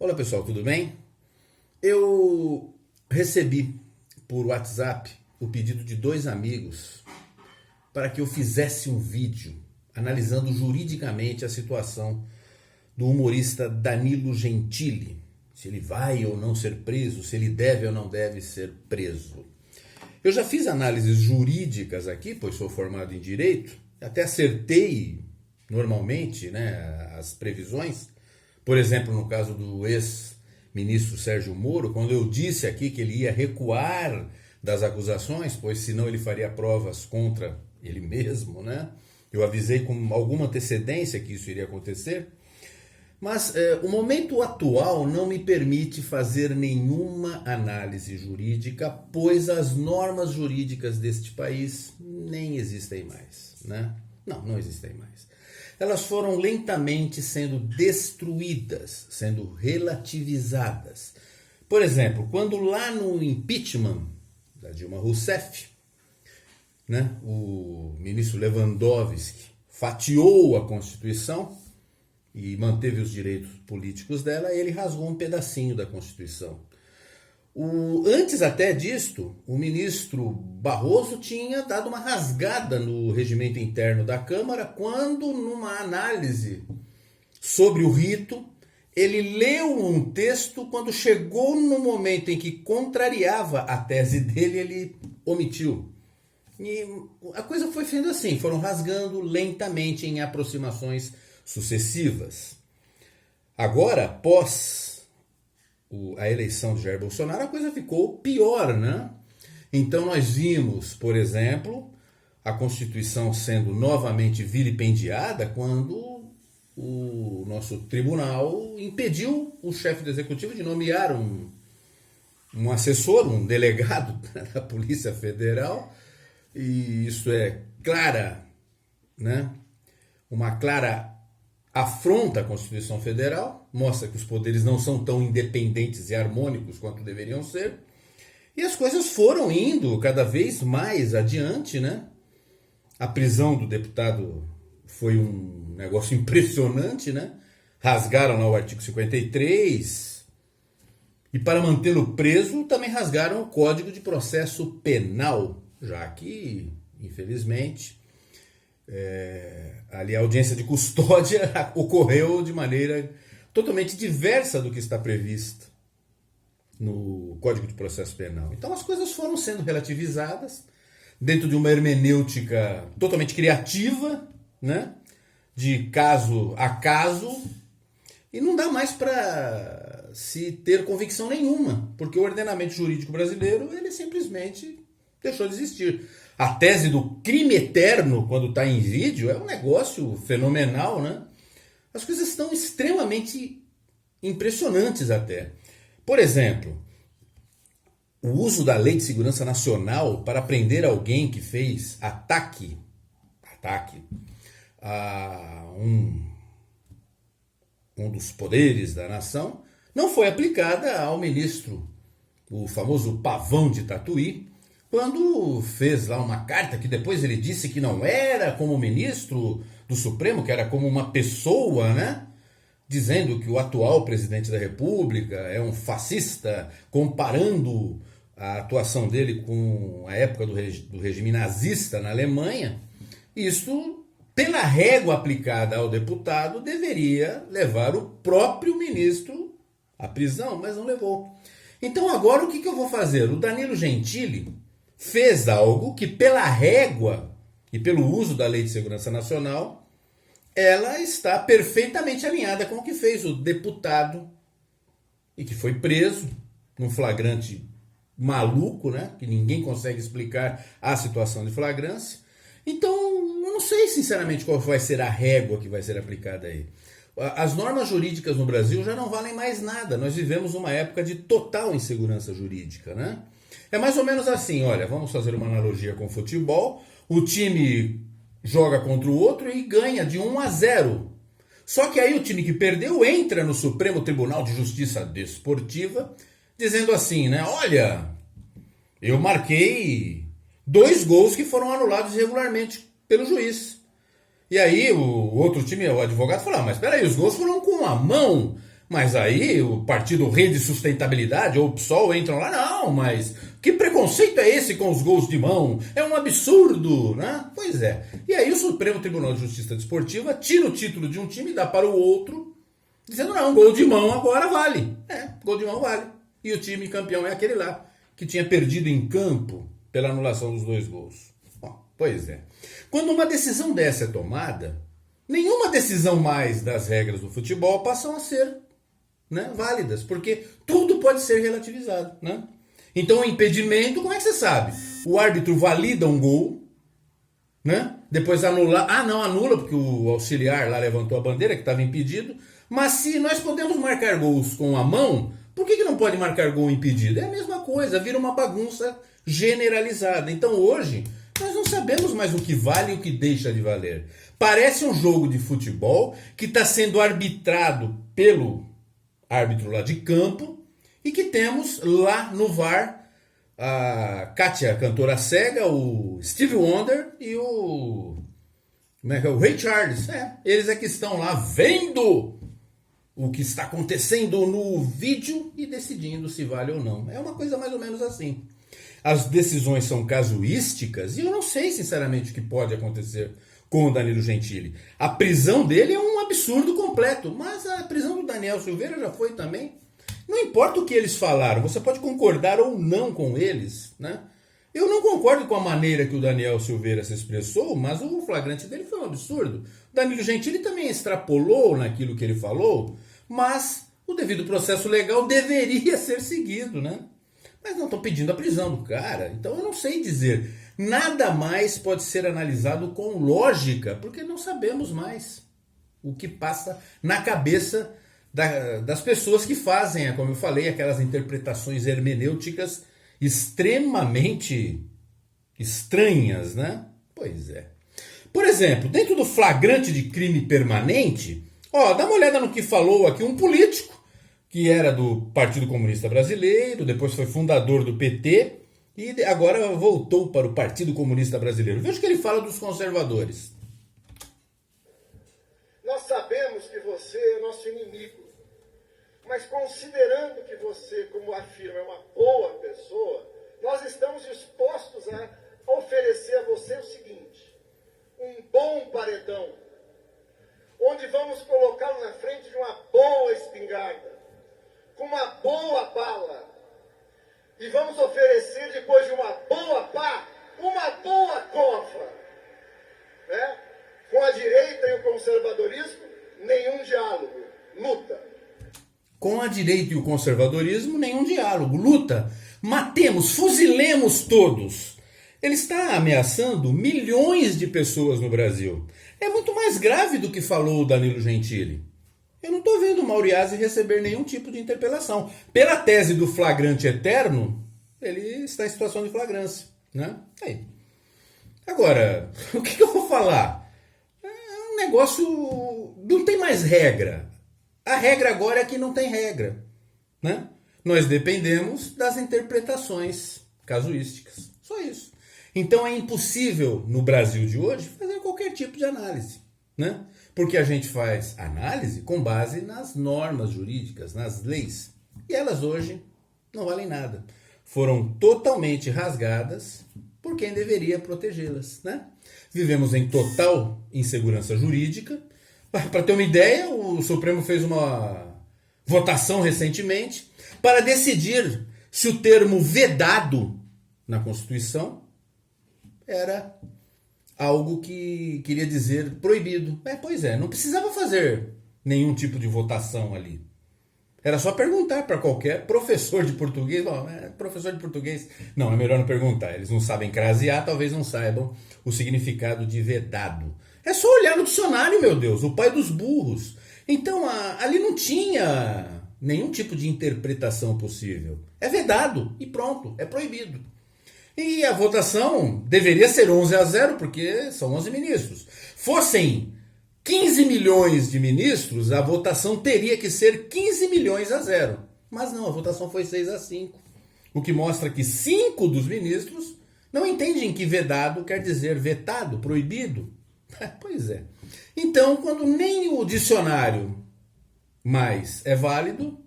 Olá pessoal, tudo bem? Eu recebi por WhatsApp o pedido de dois amigos para que eu fizesse um vídeo analisando juridicamente a situação do humorista Danilo Gentili, se ele vai ou não ser preso, se ele deve ou não deve ser preso. Eu já fiz análises jurídicas aqui, pois sou formado em direito, até acertei normalmente, as previsões. Por exemplo, no caso do ex-ministro Sérgio Moro, quando eu disse aqui que ele ia recuar das acusações, pois senão ele faria provas contra ele mesmo, Eu avisei com alguma antecedência que isso iria acontecer. Mas o momento atual não me permite fazer nenhuma análise jurídica, pois as normas jurídicas deste país nem existem mais, Não existem mais. Elas foram lentamente sendo destruídas, sendo relativizadas. Por exemplo, quando lá no impeachment da Dilma Rousseff, o ministro Lewandowski fatiou a Constituição e manteve os direitos políticos dela, ele rasgou um pedacinho da Constituição. Antes até disto, o ministro Barroso tinha dado uma rasgada no regimento interno da Câmara quando, numa análise sobre o rito, ele leu um texto, quando chegou no momento em que contrariava a tese dele, ele omitiu. E a coisa foi sendo assim, foram rasgando lentamente em aproximações sucessivas. Agora, após a eleição de Jair Bolsonaro, a coisa ficou pior, Então nós vimos, por exemplo, a Constituição sendo novamente vilipendiada quando o nosso tribunal impediu o chefe do executivo de nomear um assessor, um delegado da Polícia Federal, e isso é uma clara afronta à Constituição Federal, mostra que os poderes não são tão independentes e harmônicos quanto deveriam ser, e as coisas foram indo cada vez mais adiante, A prisão do deputado foi um negócio impressionante, Rasgaram lá o artigo 53, e para mantê-lo preso também rasgaram o Código de Processo Penal, já que, infelizmente, ali a audiência de custódia ocorreu de maneira totalmente diversa do que está previsto no Código de Processo Penal. Então as coisas foram sendo relativizadas dentro de uma hermenêutica totalmente criativa, de caso a caso, e não dá mais para se ter convicção nenhuma, porque o ordenamento jurídico brasileiro ele simplesmente deixou de existir. A tese do crime eterno, quando está em vídeo, é um negócio fenomenal, As coisas estão extremamente impressionantes até. Por exemplo, o uso da Lei de Segurança Nacional para prender alguém que fez ataque a um dos poderes da nação não foi aplicada ao ministro, o famoso Pavão de Tatuí, quando fez lá uma carta que depois ele disse que não era como ministro do Supremo, que era como uma pessoa, dizendo que o atual presidente da República é um fascista, comparando a atuação dele com a época do regime nazista na Alemanha. Isso, pela régua aplicada ao deputado, deveria levar o próprio ministro à prisão, mas não levou. Então agora o que eu vou fazer? O Danilo Gentili fez algo que, pela régua e pelo uso da Lei de Segurança Nacional, ela está perfeitamente alinhada com o que fez o deputado e que foi preso num flagrante maluco, que ninguém consegue explicar a situação de flagrância. Então, eu não sei sinceramente qual vai ser a régua que vai ser aplicada aí. As normas jurídicas no Brasil já não valem mais nada. Nós vivemos uma época de total insegurança jurídica, É mais ou menos assim, olha, vamos fazer uma analogia com o futebol. O time joga contra o outro e ganha de 1-0. Só que aí o time que perdeu entra no Supremo Tribunal de Justiça Desportiva dizendo assim, olha, eu marquei 2 gols que foram anulados irregularmente pelo juiz. E aí o outro time, o advogado, falou, mas espera aí, os gols foram com a mão. Mas aí o partido Rede Sustentabilidade ou o PSOL entram lá, não, mas que preconceito é esse com os gols de mão? É um absurdo, né? Pois é. E aí o Supremo Tribunal de Justiça Desportiva tira o título de um time e dá para o outro, dizendo, não, gol de mão agora vale. Gol de mão vale. E o time campeão é aquele lá, que tinha perdido em campo pela anulação dos 2 gols. Bom, pois é. Quando uma decisão dessa é tomada, nenhuma decisão mais das regras do futebol passam a ser, né, válidas, porque tudo pode ser relativizado, né? Então o impedimento, como é que você sabe? O árbitro valida um gol, né? Depois anula, não anula porque o auxiliar lá levantou a bandeira que estava impedido, mas se nós podemos marcar gols com a mão, por que não pode marcar gol impedido? É a mesma coisa, vira uma bagunça generalizada. Então hoje nós não sabemos mais o que vale e o que deixa de valer. Parece um jogo de futebol que está sendo arbitrado pelo árbitro lá de campo e que temos lá no VAR a Kátia, cantora cega, o Stevie Wonder e o Ray Charles. Eles é que estão lá vendo o que está acontecendo no vídeo e decidindo se vale ou não. É uma coisa mais ou menos assim. As decisões são casuísticas e eu não sei sinceramente o que pode acontecer com o Danilo Gentili. A prisão dele é um absurdo completo, mas a prisão do Daniel Silveira já foi também. Não importa o que eles falaram, você pode concordar ou não com eles, né? Eu não concordo com a maneira que o Daniel Silveira se expressou, mas o flagrante dele foi um absurdo. O Danilo Gentili também extrapolou naquilo que ele falou, mas o devido processo legal deveria ser seguido, né? Mas não estão pedindo a prisão do cara, então eu não sei dizer. Nada mais pode ser analisado com lógica, porque não sabemos mais o que passa na cabeça das pessoas que fazem, como eu falei, aquelas interpretações hermenêuticas extremamente estranhas, né? Pois é. Por exemplo, dentro do flagrante de crime permanente, dá uma olhada no que falou aqui um político, que era do Partido Comunista Brasileiro, depois foi fundador do PT e agora voltou para o Partido Comunista Brasileiro. Veja o que ele fala dos conservadores. Nós sabemos que você é nosso inimigo, mas considerando que você, como afirma, é uma boa pessoa, nós estamos dispostos a oferecer a você o seguinte: um bom paredão, onde vamos colocá-lo na frente de uma boa espingarda, com uma boa bala, e vamos oferecer, depois de uma boa pá, uma boa cova, né? Com a direita e o conservadorismo, nenhum diálogo, luta. Com a direita e o conservadorismo, nenhum diálogo, luta. Matemos, fuzilemos todos. Ele está ameaçando milhões de pessoas no Brasil. É muito mais grave do que falou o Danilo Gentili. Eu não estou vendo o Mauriazi receber nenhum tipo de interpelação. Pela tese do flagrante eterno, ele está em situação de flagrância, né? Aí. Agora, o que eu vou falar? É um negócio... Não tem mais regra. A regra agora é que não tem regra, né? Nós dependemos das interpretações casuísticas. Só isso. Então é impossível, no Brasil de hoje, fazer qualquer tipo de análise, né? Porque a gente faz análise com base nas normas jurídicas, nas leis. E elas hoje não valem nada. Foram totalmente rasgadas por quem deveria protegê-las, né? Vivemos em total insegurança jurídica. Para ter uma ideia, o Supremo fez uma votação recentemente para decidir se o termo vedado na Constituição era algo que queria dizer proibido. Pois é, não precisava fazer nenhum tipo de votação ali. Era só perguntar para qualquer professor de português. Bom, professor de português, não, é melhor não perguntar. Eles não sabem crasear, talvez não saibam o significado de vedado. É só olhar no dicionário, meu Deus, o pai dos burros. Então, ali não tinha nenhum tipo de interpretação possível. É vedado e pronto, é proibido. E a votação deveria ser 11-0, porque são 11 ministros. Fossem 15 milhões de ministros, a votação teria que ser 15 milhões-0. Mas não, a votação foi 6-5. O que mostra que 5 dos ministros não entendem que vedado quer dizer vetado, proibido. Pois é. Então, quando nem o dicionário mais é válido,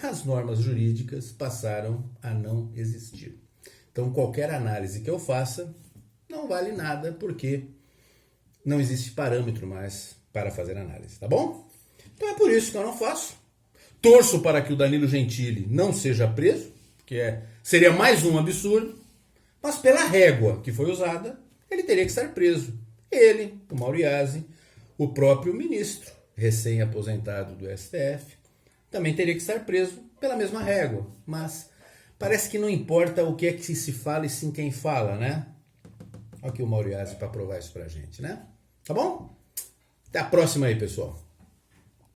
as normas jurídicas passaram a não existir. Então, qualquer análise que eu faça não vale nada, porque não existe parâmetro mais para fazer análise, tá bom? Então é por isso que eu não faço. Torço para que o Danilo Gentili não seja preso, que seria mais um absurdo, mas pela régua que foi usada, ele teria que estar preso. Ele, o Mauriase, o próprio ministro, recém-aposentado do STF, também teria que estar preso pela mesma régua. Mas parece que não importa o que é que se fala e sim quem fala, né? Olha aqui o Mauriase para provar isso pra gente, né? Tá bom? Até a próxima aí, pessoal.